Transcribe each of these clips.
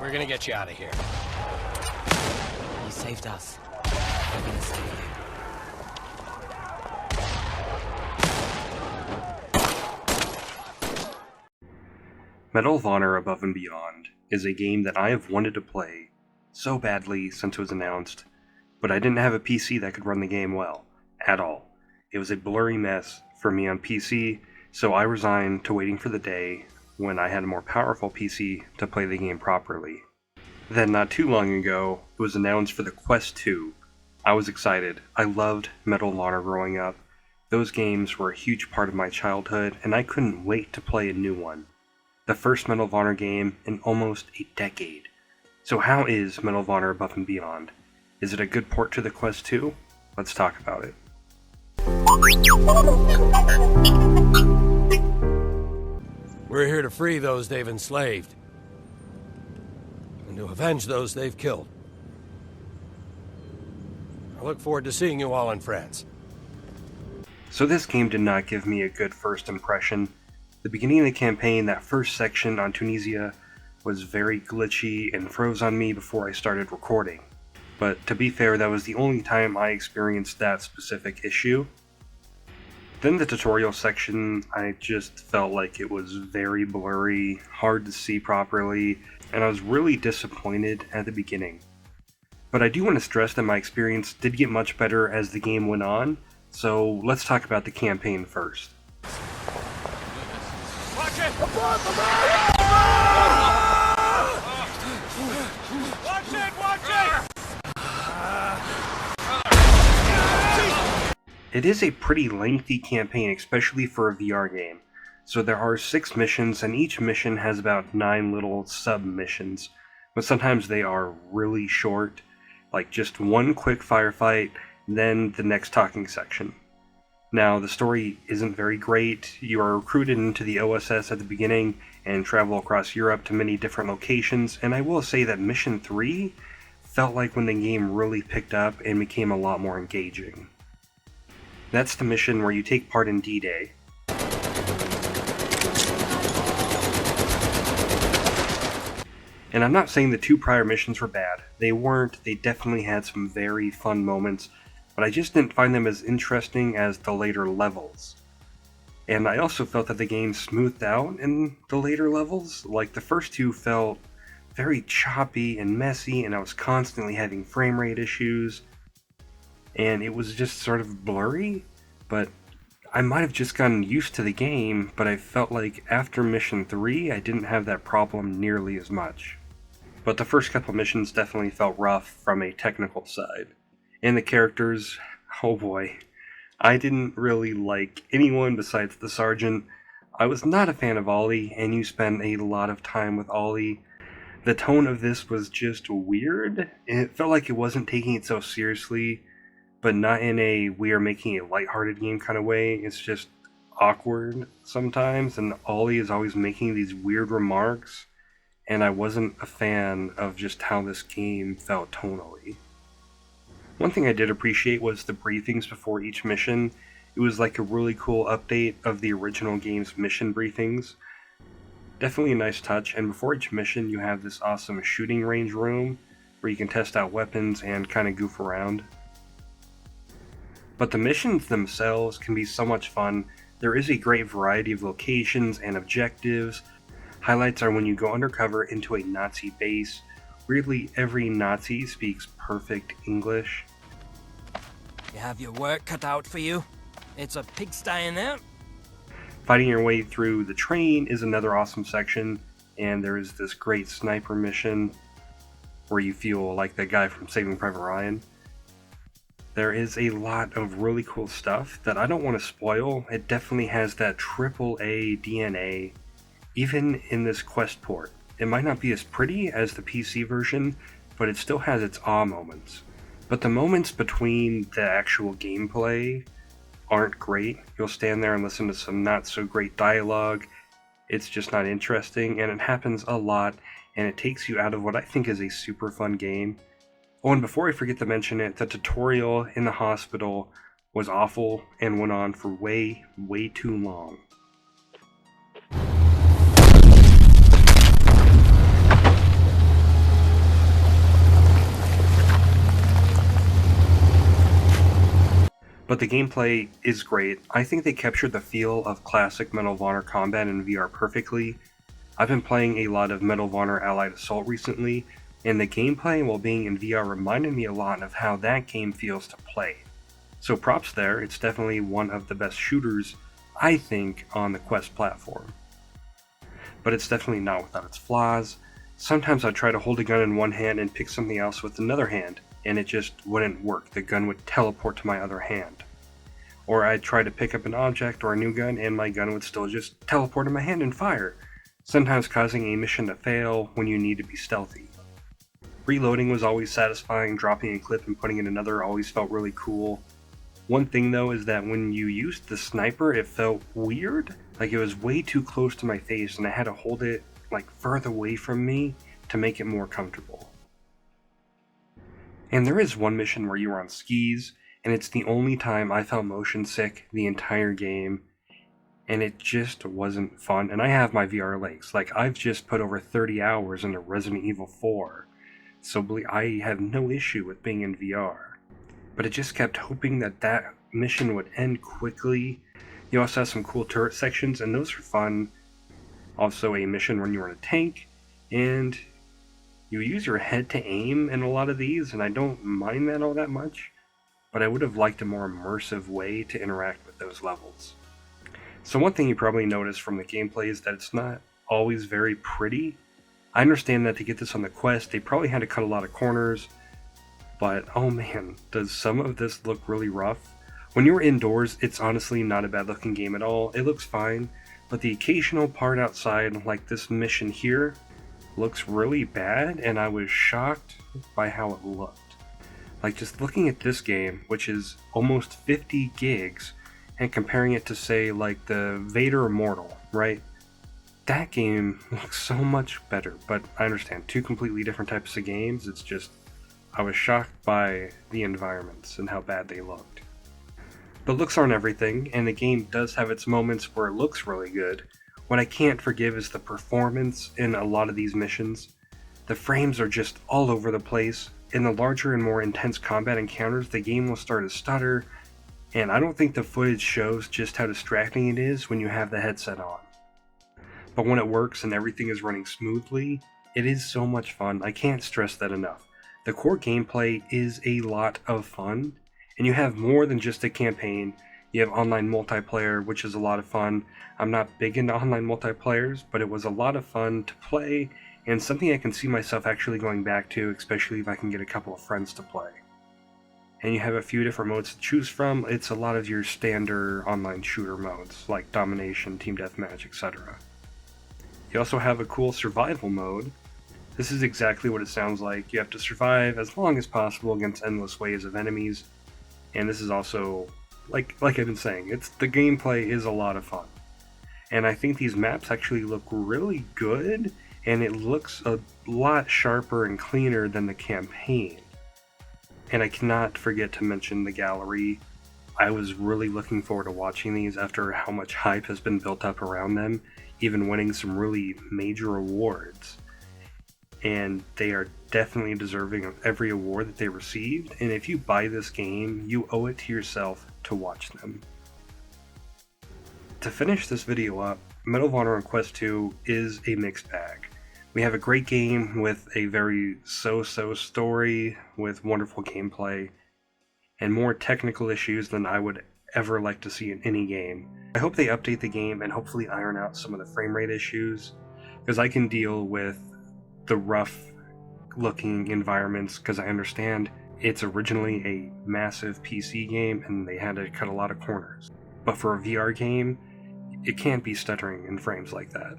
We're gonna get you out of here. You saved us. We're gonna save you. Medal of Honor Above and Beyond is a game that I have wanted to play so badly since it was announced, but I didn't have a PC that could run the game well, at all. It was a blurry mess for me on PC, so I resigned to waiting for the day when I had a more powerful PC to play the game properly. Then not too long ago, it was announced for the Quest 2. I was excited. I loved Medal of Honor growing up. Those games were a huge part of my childhood, and I couldn't wait to play a new one. The first Medal of Honor game in almost a decade. So how is Medal of Honor Above and Beyond? Is it a good port to the Quest 2? Let's talk about it. We're here to free those they've enslaved. And to avenge those they've killed. I look forward to seeing you all in France. So this game did not give me a good first impression. The beginning of the campaign, that first section on Tunisia, was very glitchy and froze on me before I started recording. But to be fair, that was the only time I experienced that specific issue. Then the tutorial section, I just felt like it was very blurry, hard to see properly, and I was really disappointed at the beginning. But I do want to stress that my experience did get much better as the game went on, so let's talk about the campaign first. It is a pretty lengthy campaign, especially for a VR game. So there are 6 missions, and each mission has about 9 little sub-missions. But sometimes they are really short, like just one quick firefight, then the next talking section. Now, the story isn't very great. You are recruited into the OSS at the beginning and travel across Europe to many different locations, and I will say that Mission 3 felt like when the game really picked up and became a lot more engaging. That's the mission where you take part in D-Day. And I'm not saying the 2 prior missions were bad. They weren't. They definitely had some very fun moments, but I just didn't find them as interesting as the later levels. And I also felt that the game smoothed out in the later levels. Like, the first 2 felt very choppy and messy, and I was constantly having frame rate issues. And it was just sort of blurry, but I might have just gotten used to the game, but I felt like after Mission 3, I didn't have that problem nearly as much. But the first couple missions definitely felt rough from a technical side. And the characters, oh boy, I didn't really like anyone besides the sergeant. I was not a fan of Ollie, and you spend a lot of time with Ollie. The tone of this was just weird. It felt like it wasn't taking it so seriously, but not in a we are making a lighthearted game kind of way. It's just awkward sometimes, and Ollie is always making these weird remarks, and I wasn't a fan of just how this game felt tonally. One thing I did appreciate was the briefings before each mission. It was like a really cool update of the original game's mission briefings. Definitely a nice touch, and before each mission you have this awesome shooting range room where you can test out weapons and kind of goof around. But the missions themselves can be so much fun. There is a great variety of locations and objectives. Highlights are when you go undercover into a Nazi base. Weirdly, every Nazi speaks perfect English. You have your work cut out for you. It's a pigsty in there. Fighting your way through the train is another awesome section, and there is this great sniper mission where you feel like the guy from Saving Private Ryan. There is a lot of really cool stuff that I don't want to spoil. It definitely has that AAA DNA, even in this Quest port. It might not be as pretty as the PC version, but it still has its awe moments. But the moments between the actual gameplay aren't great. You'll stand there and listen to some not so great dialogue. It's just not interesting, and it happens a lot, and it takes you out of what I think is a super fun game. Oh, and before I forget to mention it, the tutorial in the hospital was awful and went on for way too long. but the gameplay is great. I think they captured the feel of classic Medal of Honor combat in VR perfectly. I've been playing a lot of Medal of Honor Allied Assault recently, and the gameplay while being in VR reminded me a lot of how that game feels to play. So props there, it's definitely one of the best shooters, I think, on the Quest platform. But it's definitely not without its flaws. Sometimes I'd try to hold a gun in one hand and pick something else with another hand, and it just wouldn't work. The gun would teleport to my other hand. Or I'd try to pick up an object or a new gun, and my gun would still just teleport in my hand and fire, sometimes causing a mission to fail when you need to be stealthy. Reloading was always satisfying, dropping a clip and putting in another always felt really cool. One thing though is that when you used the sniper, it felt weird. Like it was way too close to my face and I had to hold it like further away from me to make it more comfortable. And there is one mission where you are on skis, and it's the only time I felt motion sick the entire game, and it just wasn't fun. And I have my VR legs. Like I've just put over 30 hours into Resident Evil 4, so I have no issue with being in VR. But I just kept hoping that that mission would end quickly. You also have some cool turret sections, and those are fun. Also a mission when you're in a tank, and you use your head to aim in a lot of these, and I don't mind that all that much, but I would have liked a more immersive way to interact with those levels. So one thing you probably noticed from the gameplay is that it's not always very pretty. I understand that to get this on the Quest, they probably had to cut a lot of corners, but oh man, does some of this look really rough. When you're indoors, it's honestly not a bad looking game at all. It looks fine, but the occasional part outside, like this mission here, looks really bad, and I was shocked by how it looked. Like just looking at this game, which is almost 50 gigs, and comparing it to say like the Vader Immortal, right? That game looks so much better, but I understand, two completely different types of games. It's just, I was shocked by the environments and how bad they looked. But looks aren't everything, and the game does have its moments where it looks really good. What I can't forgive is the performance in a lot of these missions. The frames are just all over the place. In the larger and more intense combat encounters, the game will start to stutter, and I don't think the footage shows just how distracting it is when you have the headset on. But when it works and everything is running smoothly, it is so much fun. I can't stress that enough. The core gameplay is a lot of fun, and you have more than just a campaign. You have online multiplayer, which is a lot of fun. I'm not big into online multiplayers, but it was a lot of fun to play, and something I can see myself actually going back to, especially if I can get a couple of friends to play. And you have a few different modes to choose from. It's a lot of your standard online shooter modes, like Domination, Team Deathmatch, etc. You also have a cool survival mode. This is exactly what it sounds like. You have to survive as long as possible against endless waves of enemies. And this is also, like I've been saying, the gameplay is a lot of fun. And I think these maps actually look really good, and it looks a lot sharper and cleaner than the campaign. And I cannot forget to mention the gallery. I was really looking forward to watching these after how much hype has been built up around them, even winning some really major awards. And they are definitely deserving of every award that they received, and if you buy this game, you owe it to yourself to watch them. To finish this video up, Medal of Honor on Quest 2 is a mixed bag. We have a great game with a very so-so story with wonderful gameplay, and more technical issues than I would ever like to see in any game. I hope they update the game and hopefully iron out some of the frame rate issues, because I can deal with the rough looking environments, because I understand it's originally a massive PC game and they had to cut a lot of corners. But for a VR game, it can't be stuttering in frames like that.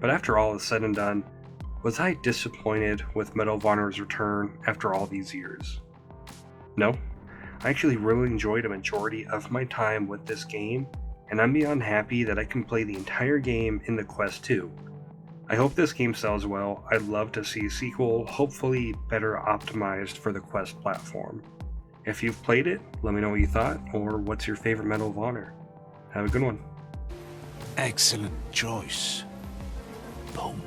But after all is said and done, was I disappointed with Medal of Honor's return after all these years? No. I actually really enjoyed a majority of my time with this game, and I'm beyond happy that I can play the entire game in the Quest 2. I hope this game sells well. I'd love to see a sequel, hopefully better optimized for the Quest platform. If you've played it, let me know what you thought, or what's your favorite Medal of Honor. Have a good one. Excellent choice. Boom.